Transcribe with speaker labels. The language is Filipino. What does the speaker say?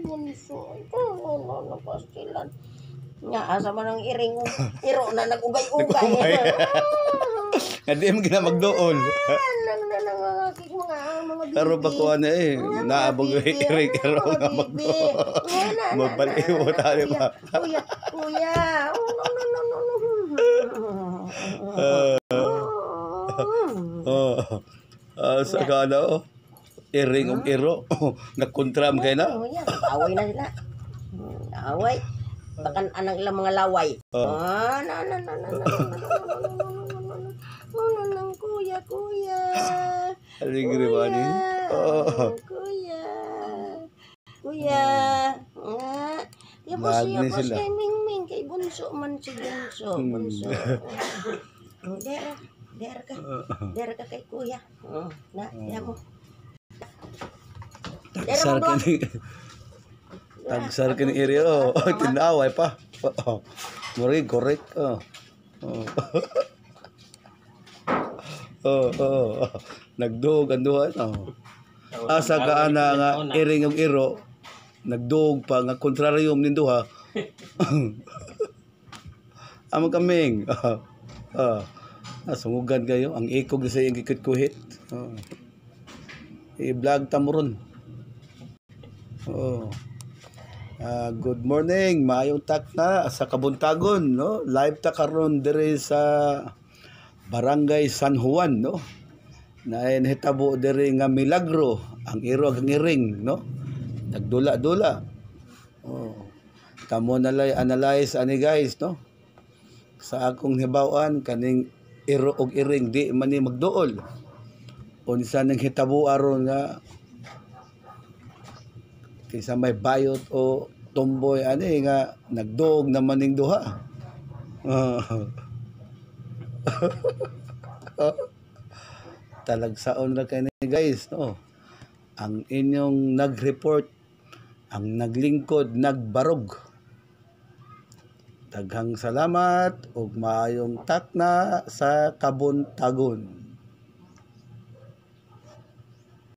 Speaker 1: bunso. Ano pastilan. Nga asa man ang iring iro na nagugay-ugay.
Speaker 2: Nga di mo ginamagdool.
Speaker 1: Mga
Speaker 2: Pero pa ko ano naabog iring iro nga magdool. Mabaliw tayo ba?
Speaker 1: Kuya.
Speaker 2: Sa kana iring og iro nagkontram kay na.
Speaker 1: Away na sila. Away. Bakan anang ilang mga laway. Kuya.
Speaker 2: Aligre ba ni?
Speaker 1: Kuya. Yapos kay Mingming kay bunso man si bunso. Der ka kay kuya. Na, mo.
Speaker 2: Tagsar ka ni iri tinaway pa. Murag correct. Nagduog ang duha asa ka ana nga iring og iro nagduog pa nga kontraryom nin duha. Amo kaming sungugan kayo ang ikog sa iyang gikit-kuhit. I-vlog ta mo ron. Good morning, maayong takna sa Kabuntagon, no? Live ta karon diri sa Barangay San Juan, no? Nahitabo diri nga milagro ang iro ang iring, no? Nagdula-dula. Kamo nalay analyze ani guys, no? Sa akong hibaw-an kaning iro og iring di man ni magduol. Unsa nang hitabo aron nga kinsa may bayot o tomboy ani nga nagdog naman ning duha. Talagsaon ra kay ni guys, no? Ang inyong nag-report, ang naglingkod, nagbarog. Daghang salamat ug maayong takna sa Kabuntagon.